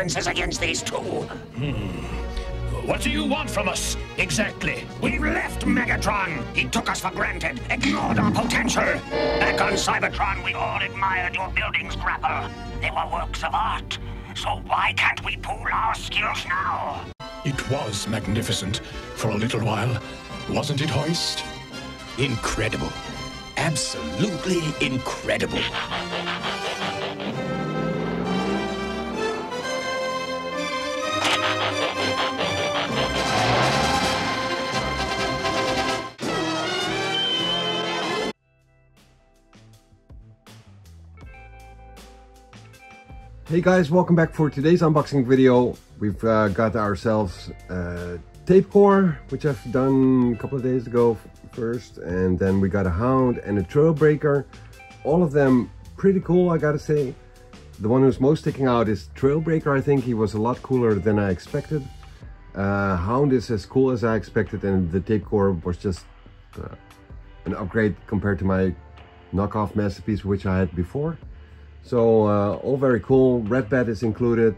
defenses against these two. What do you want from us, exactly? We've left Megatron. He took us for granted, ignored our potential. Back on Cybertron, we all admired your buildings, Grapple. They were works of art. So why can't we pool our skills now? It was magnificent for a little while, wasn't it, Hoist? Incredible. Absolutely incredible. Hey guys, welcome back for today's unboxing video. We've got ourselves a tape core, which I've done a couple of days ago first, and then we got a Hound and a Trailbreaker. All of them pretty cool, I gotta say. The one who's most sticking out is Trailbreaker. I think he was a lot cooler than I expected. Hound is as cool as I expected, and the tape core was just an upgrade compared to my knockoff masterpiece which I had before. So all very cool. Red Bat is included,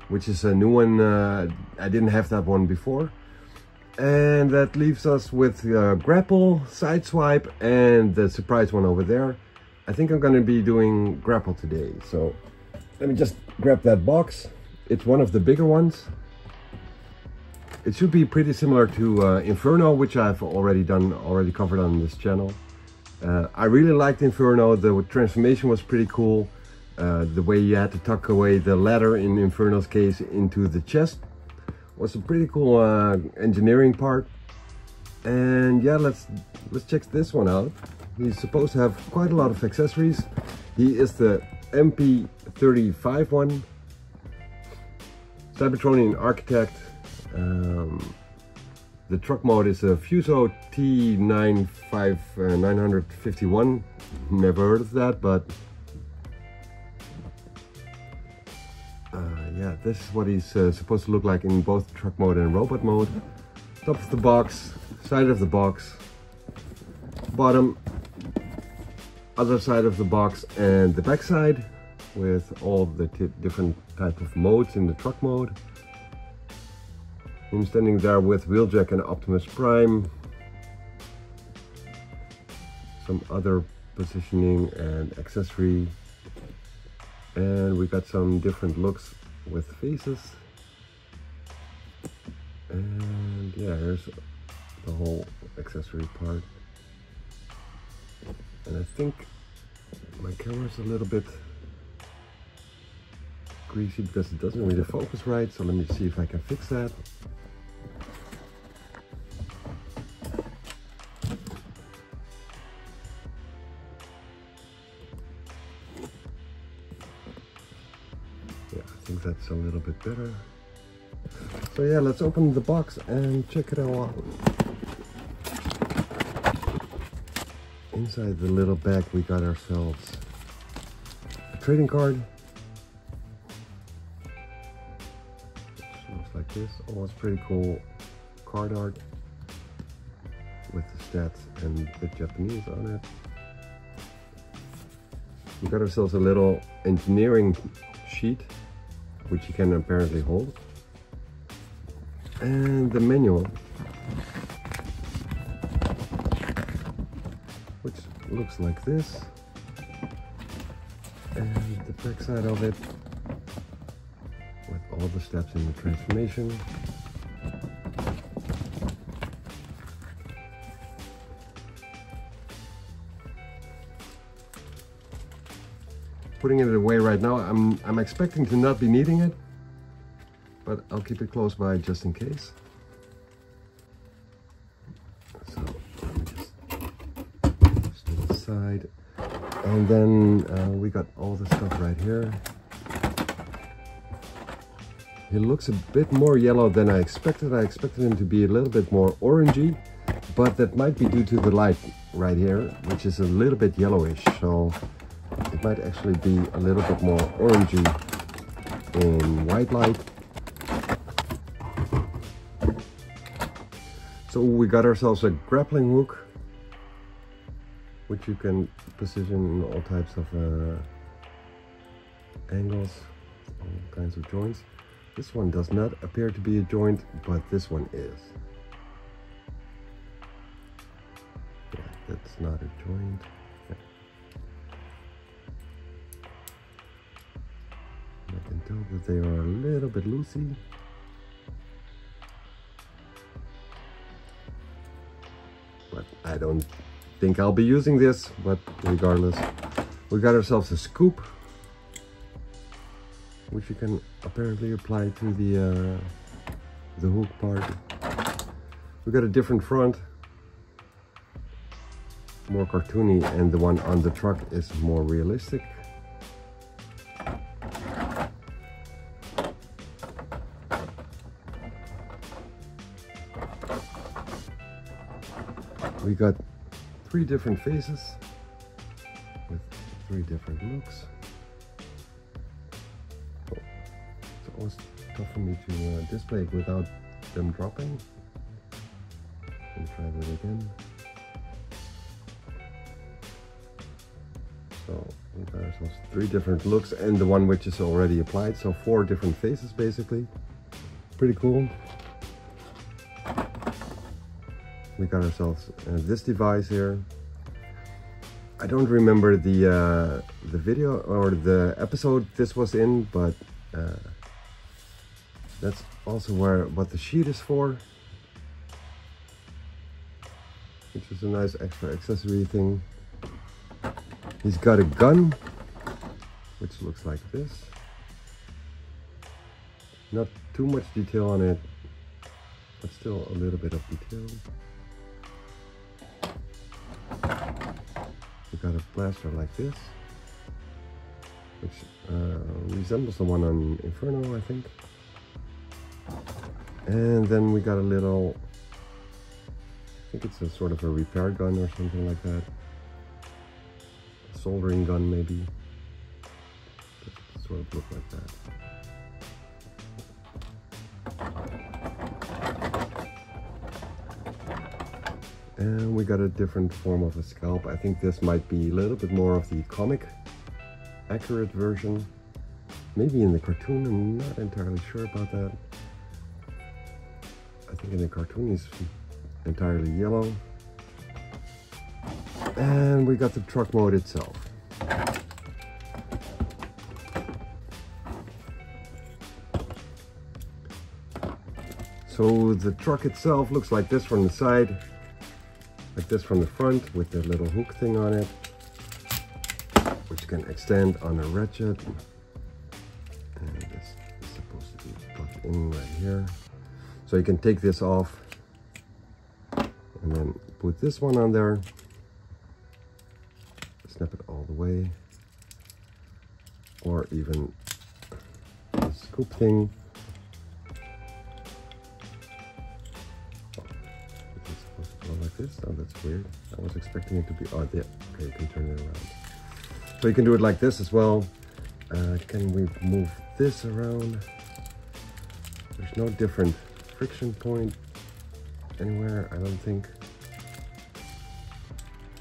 which is a new one. I didn't have that one before. And that leaves us with Grapple, Sideswipe, and the surprise one over there. I think I'm going to be doing Grapple today. So let me just grab that box. It's one of the bigger ones. It should be pretty similar to Inferno, which I've already covered on this channel. I really liked Inferno. The transformation was pretty cool. The way you had to tuck away the ladder in Inferno's case into the chest was a pretty cool engineering part. And yeah, let's check this one out. He's supposed to have quite a lot of accessories. He is the MP-35 one, Cybertronian Architect. The truck mode is a Fuso T951. Never heard of that, but yeah, this is what he's supposed to look like in both truck mode and robot mode. Top of the box, side of the box, bottom, other side of the box, and the back side with all the different type of modes in the truck mode. Him standing there with Wheeljack and Optimus Prime. Some other positioning and accessory. And we got some different looks with faces. And yeah, here's the whole accessory part. And I think my camera's a little bit greasy because it doesn't really focus right. So let me see if I can fix that. Yeah, I think that's a little bit better. So yeah, let's open the box and check it all out. Inside the little bag we got ourselves a trading card. Looks like this. Oh, it's pretty cool card art with the stats and the Japanese on it. We got ourselves a little engineering sheet, which you can apparently hold, and the manual, which looks like this, and the back side of it with all the steps in the transformation. Putting it away right now. I'm expecting to not be needing it, but I'll keep it close by just in case. So let me just to the side, and then we got all the stuff right here. He looks a bit more yellow than I expected. I expected him to be a little bit more orangey, but that might be due to the light right here, which is a little bit yellowish. So it might actually be a little bit more orangey in white light. So we got ourselves a grappling hook, which you can position in all types of angles, all kinds of joints. This one does not appear to be a joint, but this one is. Yeah, that's not a joint. Yeah. I can tell that they are a little bit loosey. But I don't think I'll be using this, but regardless, we got ourselves a scoop, which you can apparently apply to the hook part. We got a different front, more cartoony, and the one on the truck is more realistic. We got 3 different faces with 3 different looks. Oh, it's always tough for me to display it without them dropping. And try that again. So we got ourselves 3 different looks and the one which is already applied. So 4 different faces basically. Pretty cool. We got ourselves this device here. I don't remember the video or the episode this was in, but that's also what the sheet is for, which is a nice extra accessory thing. He's got a gun, which looks like this. Not too much detail on it, but still a little bit of detail. We got a blaster like this, which resembles the one on Inferno, I think. And then we got a little, I think it's a sort of a repair gun or something like that. A soldering gun maybe. It sort of look like that. And we got a different form of a scalp. I think this might be a little bit more of the comic accurate version. Maybe in the cartoon, I'm not entirely sure about that. I think in the cartoon he's entirely yellow. And we got the truck mode itself. So the truck itself looks like this from the side. Like this from the front with the little hook thing on it, which can extend on a ratchet. And this is supposed to be plugged in right here. So you can take this off and then put this one on there. Snap it all the way. Or even the scoop thing. Like this. Oh, that's weird. I was expecting it to be, oh yeah, okay, you can turn it around. So you can do it like this as well. Can we move this around? There's no different friction point anywhere, I don't think.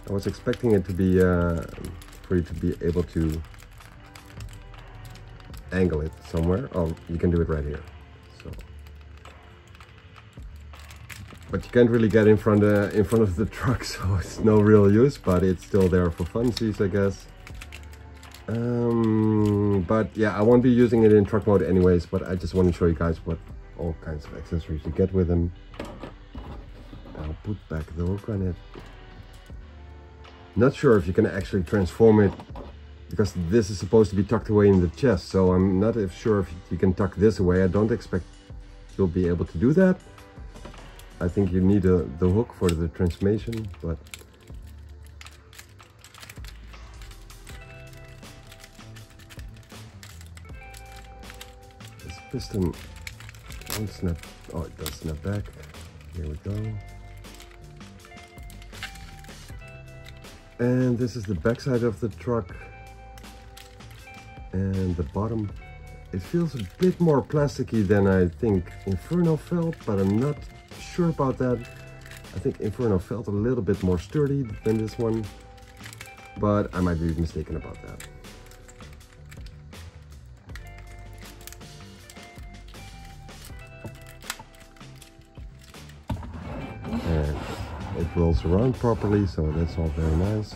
I was expecting it to be, for you to be able to angle it somewhere. Oh, you can do it right here. So. But you can't really get in front of the truck, so it's no real use, but it's still there for funsies, I guess. But yeah, I won't be using it in truck mode anyways, but I just want to show you guys what all kinds of accessories you get with them. I'll put back the hook on it. Not sure if you can actually transform it, because this is supposed to be tucked away in the chest, so I'm not sure if you can tuck this away. I don't expect you'll be able to do that. I think you need the hook for the transmission, but this piston won't snap. Oh, it does snap back. Here we go. And this is the backside of the truck. And the bottom, it feels a bit more plasticky than I think Inferno felt, but I'm not sure about that. I think Inferno felt a little bit more sturdy than this one, but I might be mistaken about that. it rolls around properly, so that's all very nice.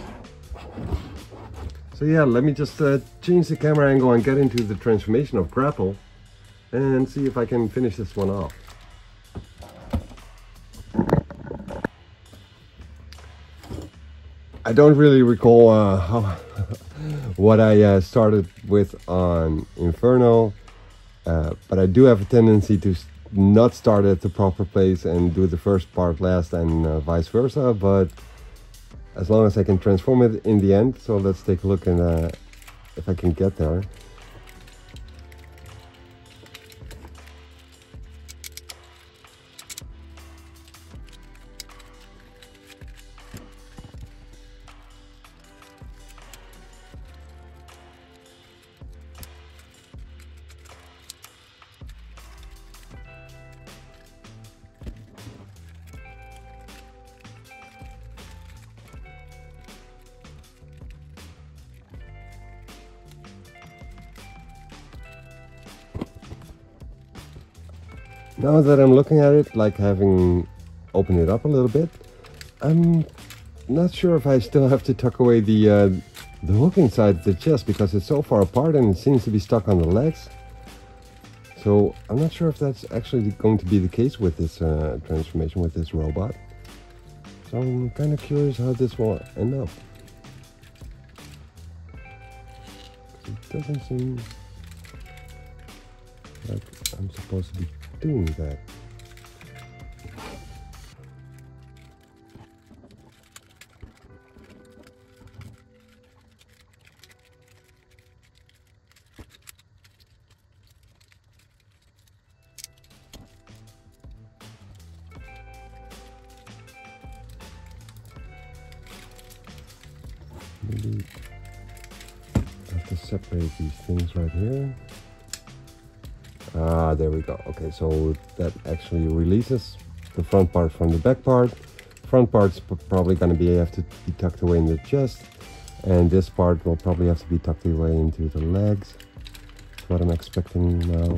So yeah, let me just change the camera angle and get into the transformation of Grapple and see if I can finish this one off. I don't really recall what I started with on Inferno, but I do have a tendency to not start at the proper place and do the first part last and vice versa, but as long as I can transform it in the end. So let's take a look and if I can get there. Now that I'm looking at it, like having opened it up a little bit, I'm not sure if I still have to tuck away the hook inside the chest, because it's so far apart and it seems to be stuck on the legs. So I'm not sure if that's actually going to be the case with this transformation, with this robot. So I'm kind of curious how this will end up. It doesn't seem like I'm supposed to be doing that. Maybe I have to separate these things right here. Ah, there we go. Okay, so that actually releases the front part from the back part. Front part's probably going to have to be tucked away in the chest, and this part will probably have to be tucked away into the legs. That's what I'm expecting now.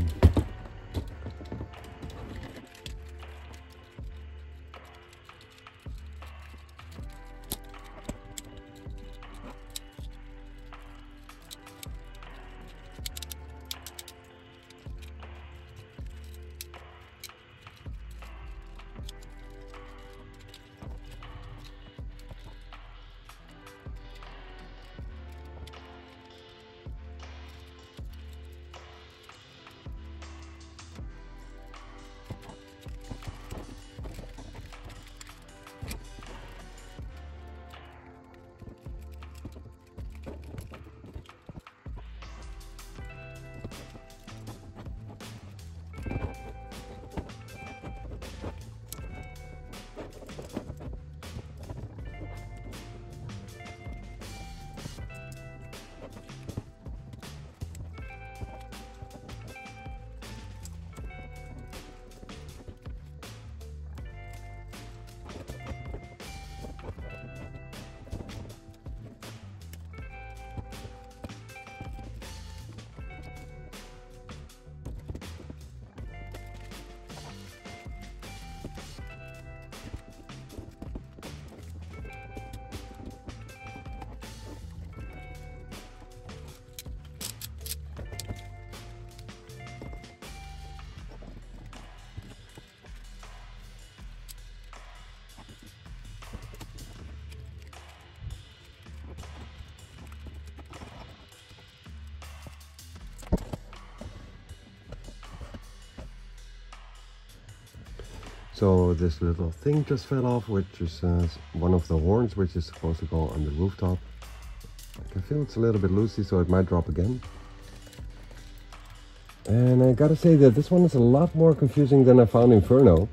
So this little thing just fell off, which is one of the horns, which is supposed to go on the rooftop. I can feel it's a little bit loosey, so it might drop again. And I gotta say that this one is a lot more confusing than I found Inferno.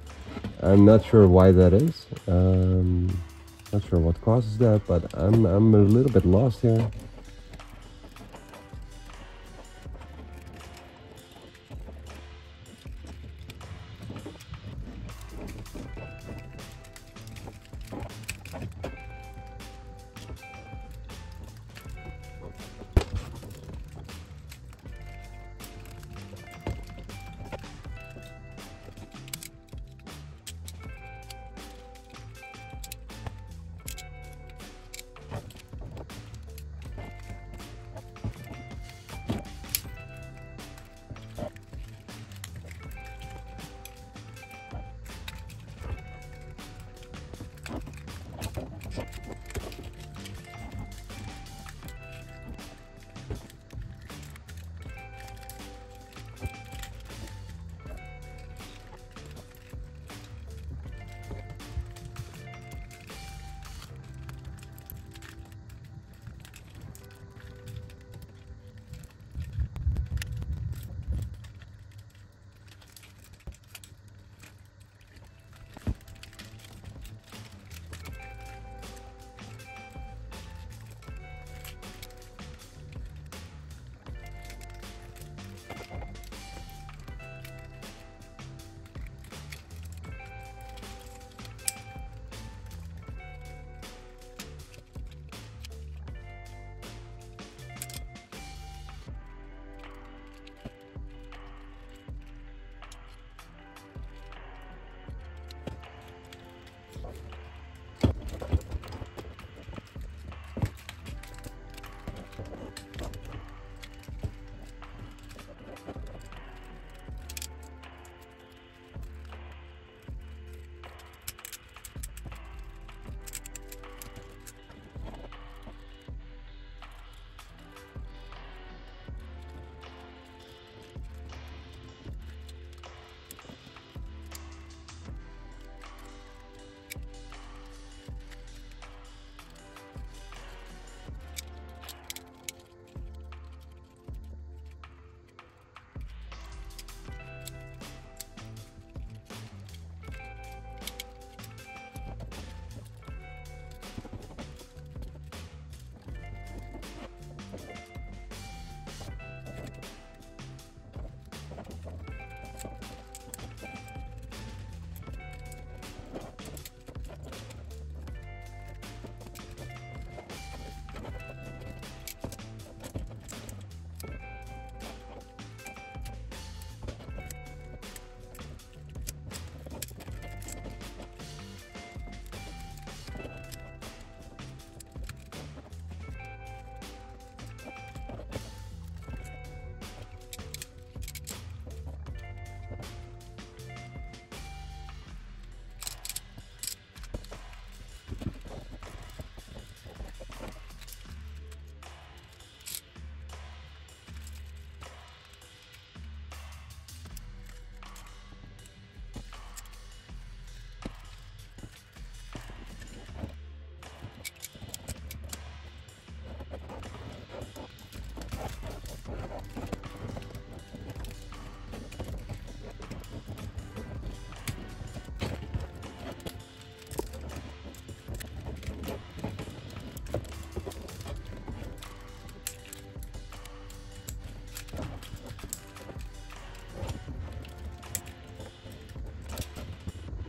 I'm not sure why that is. Not sure what causes that, but I'm a little bit lost here.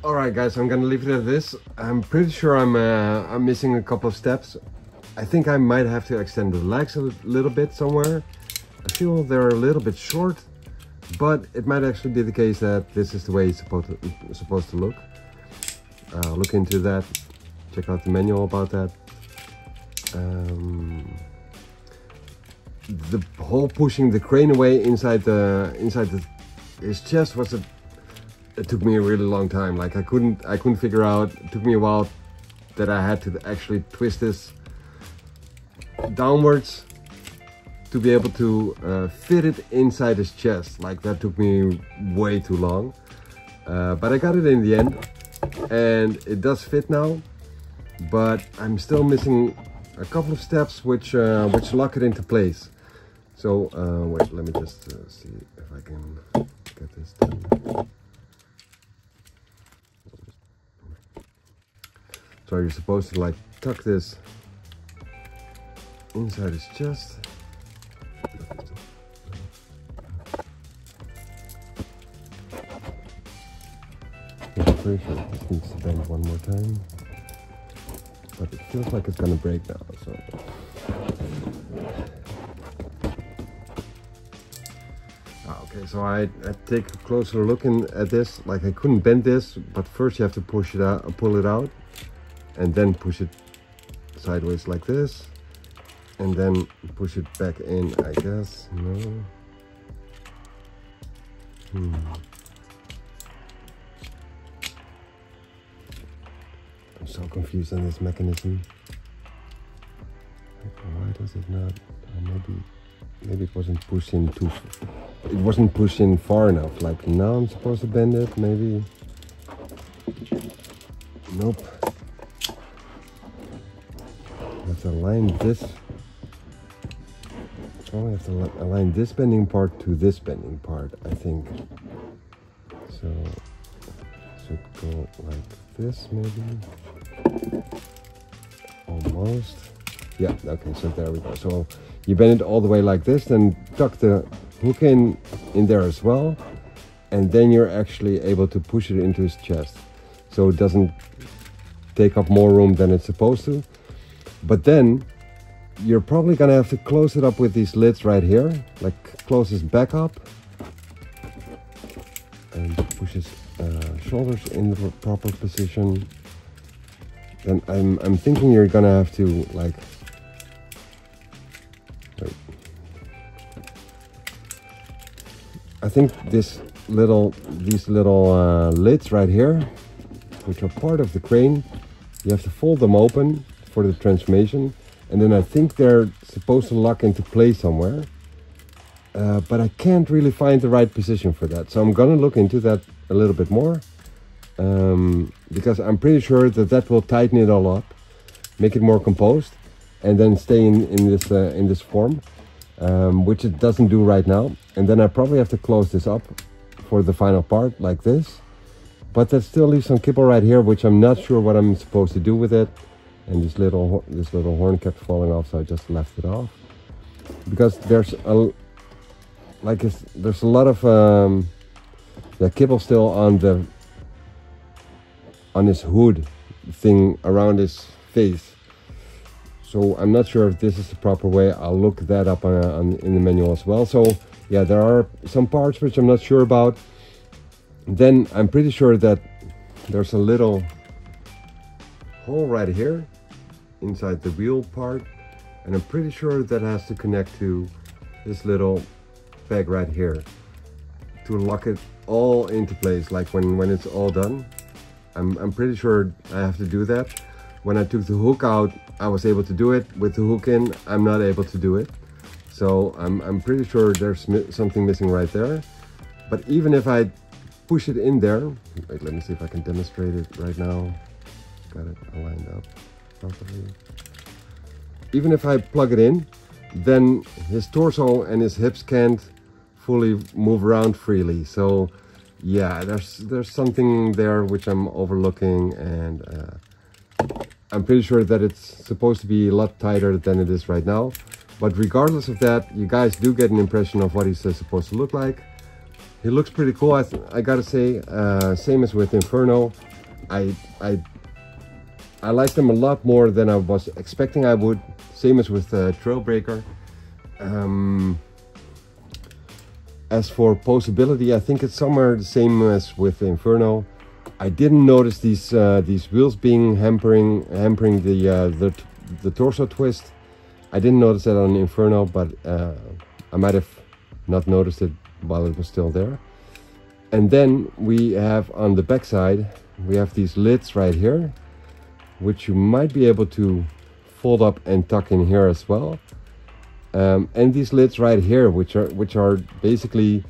Alright guys, I'm gonna leave it at this. I'm pretty sure I'm missing a couple of steps. I think I might have to extend the legs a little bit somewhere. I feel they're a little bit short, but it might actually be the case that this is the way it's supposed to look. Look into that, check out the manual about that. The whole pushing the crane away inside his chest was it took me a really long time. Like I couldn't figure out. It took me a while that I had to actually twist this downwards to be able to fit it inside his chest. Like that took me way too long, but I got it in the end, and it does fit now. But I'm still missing a couple of steps which lock it into place. So wait, let me just see if I can get this done. So you're supposed to like tuck this inside his chest. I'm pretty sure this needs to bend one more time, but it feels like it's gonna break now. So okay, so I take a closer look at this. Like I couldn't bend this, but first you have to push it out, pull it out, and then push it sideways like this, and then push it back in, I guess. No. I'm so confused on this mechanism. Why does it not? Maybe it wasn't pushed in too. It wasn't pushed in far enough. Like now I'm supposed to bend it. Maybe. Nope. I have to align this. So I have to align this bending part to this bending part, I think. So it should go like this, maybe. Almost. Yeah, okay, so there we go. So you bend it all the way like this, then tuck the hook in there as well, and then you're actually able to push it into his chest, so it doesn't take up more room than it's supposed to. But then you're probably gonna have to close it up with these lids right here, like close his back up and push his shoulders in the proper position. Then I'm thinking you're gonna have to like, wait. I think these little lids right here, which are part of the crane, you have to fold them open for the transformation, and then I think they're supposed to lock into place somewhere, but I can't really find the right position for that, so I'm gonna look into that a little bit more, because I'm pretty sure that will tighten it all up, make it more composed, and then stay in this form, which it doesn't do right now. And then I probably have to close this up for the final part like this, but that still leaves some kibble right here, which I'm not sure what I'm supposed to do with it. And this little horn kept falling off, so I just left it off, because there's a lot of kibble still on this hood thing around his face. So I'm not sure if this is the proper way. I'll look that up in the manual as well. So yeah, there are some parts which I'm not sure about. Then I'm pretty sure that there's a little hole right here inside the wheel part, and I'm pretty sure that has to connect to this little peg right here to lock it all into place. Like when it's all done, I'm pretty sure I have to do that. When I took the hook out, I was able to do it. With the hook in, I'm not able to do it. So I'm pretty sure there's something missing right there. But even if I push it in there, wait, let me see if I can demonstrate it right now. Got it aligned up properly. Even if I plug it in, then his torso and his hips can't fully move around freely. So yeah, there's something there which I'm overlooking, and I'm pretty sure that it's supposed to be a lot tighter than it is right now. But regardless of that, you guys do get an impression of what he's supposed to look like. he looks pretty cool. I gotta say, same as with Inferno, I like them a lot more than I was expecting I would. Same as with Trailbreaker. As for posability, I think it's somewhere the same as with Inferno. I didn't notice these wheels being hampering the torso twist. I didn't notice that on Inferno, but I might have not noticed it while it was still there. And then we have on the back side, we have these lids right here, which you might be able to fold up and tuck in here as well. And these lids right here, which are basically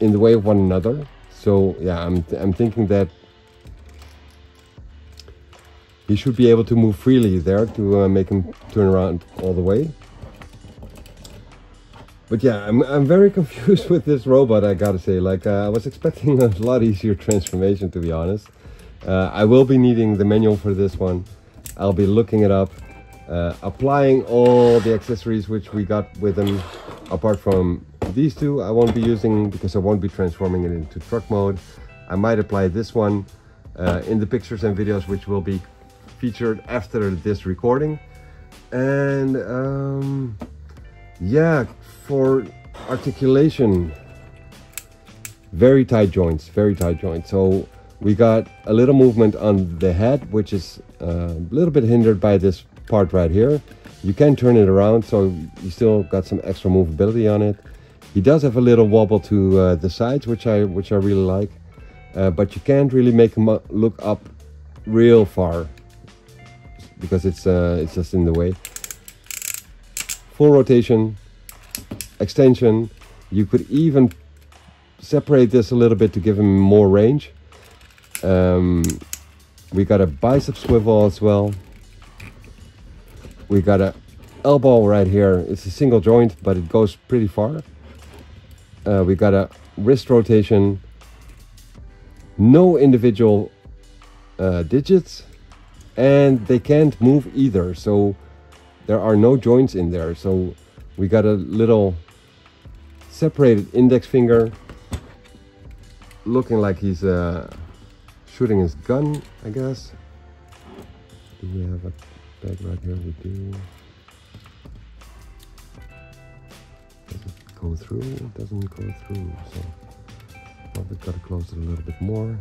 in the way of one another. So yeah, I'm thinking that he should be able to move freely there to make him turn around all the way. But yeah, I'm very confused with this robot, I gotta say. Like, I was expecting a lot easier transformation, to be honest. I will be needing the manual for this one. I'll be looking it up, applying all the accessories which we got with them. Apart from these two, I won't be using because I won't be transforming it into truck mode. I might apply this one in the pictures and videos which will be featured after this recording. And yeah, for articulation, very tight joints, very tight joints. So we got a little movement on the head, which is a little bit hindered by this part right here. You can turn it around, so you still got some extra movability on it. He does have a little wobble to the sides, which I really like, but you can't really make him look up real far because it's just in the way. Full rotation, extension. You could even separate this a little bit to give him more range. We got a bicep swivel as well. We got a elbow right here. It's a single joint, but it goes pretty far. We got a wrist rotation. No individual digits, and they can't move either. So there are no joints in there. So we got a little separated index finger, looking like he's shooting his gun, I guess. Do we have a bag right here? We do. Does it go through? It doesn't go through, so probably got to close it a little bit more.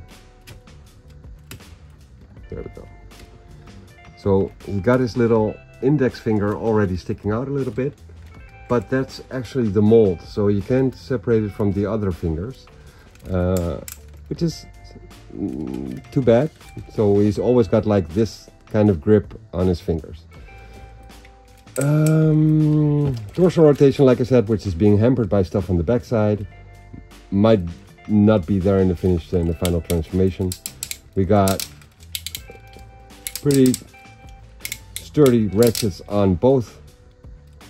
There we go. So he got his little index finger already sticking out a little bit, but that's actually the mold, so you can't separate it from the other fingers, which is too bad. So he's always got like this kind of grip on his fingers. Torso rotation, like I said, which is being hampered by stuff on the backside, might not be there in the finished and the final transformation. We got pretty sturdy ratchets on both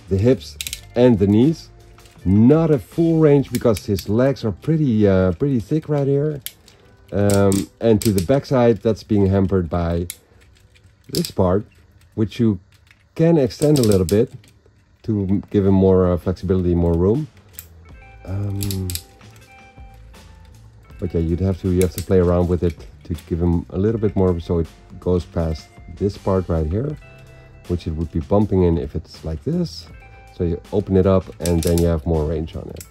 the hips and the knees. Not a full range because his legs are pretty thick right here. And to the backside, that's being hampered by this part, which you can extend a little bit to give him more flexibility, more room. But yeah, you have to play around with it to give him a little bit more, so it goes past this part right here, which it would be bumping in if it's like this. So you open it up and then you have more range on it.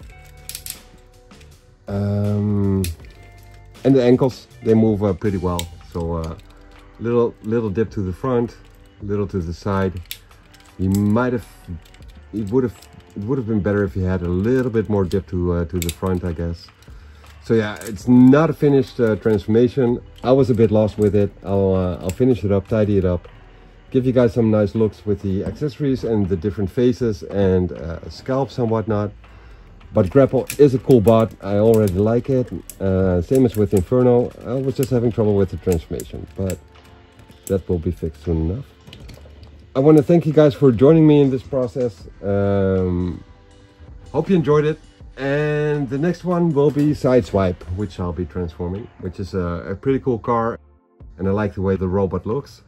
And the ankles, they move pretty well. So little dip to the front, little to the side. You might have, it would have been better if you had a little bit more dip to the front, I guess. So yeah, it's not a finished transformation. I was a bit lost with it. I'll finish it up, tidy it up, give you guys some nice looks with the accessories and the different faces and scalps and whatnot. But Grapple is a cool bot. I already like it. Same as with Inferno. I was just having trouble with the transformation, but that will be fixed soon enough. I want to thank you guys for joining me in this process. Hope you enjoyed it. And the next one will be Sideswipe, which I'll be transforming, which is a pretty cool car, and I like the way the robot looks.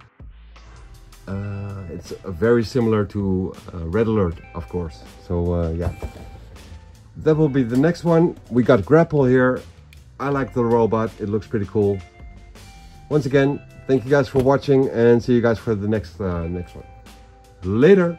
It's very similar to Red Alert, of course. So yeah, that will be the next one. We got Grapple here. I like the robot, it looks pretty cool. Once again, thank you guys for watching and see you guys for the next one. Later.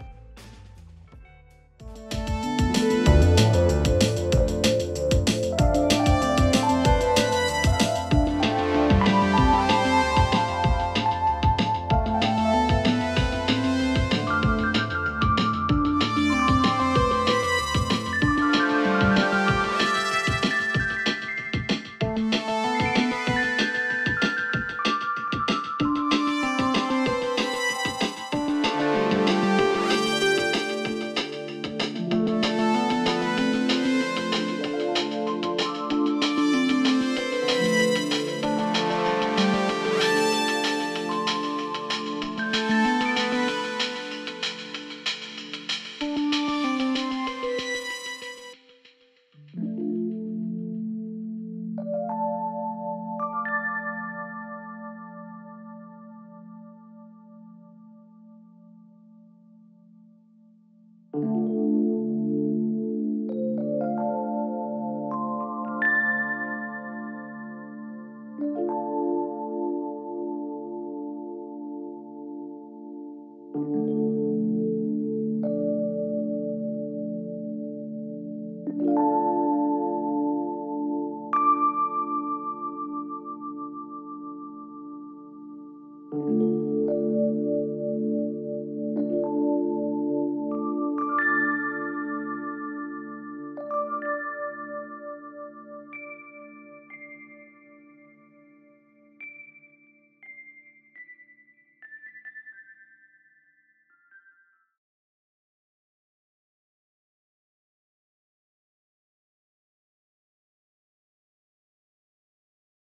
you.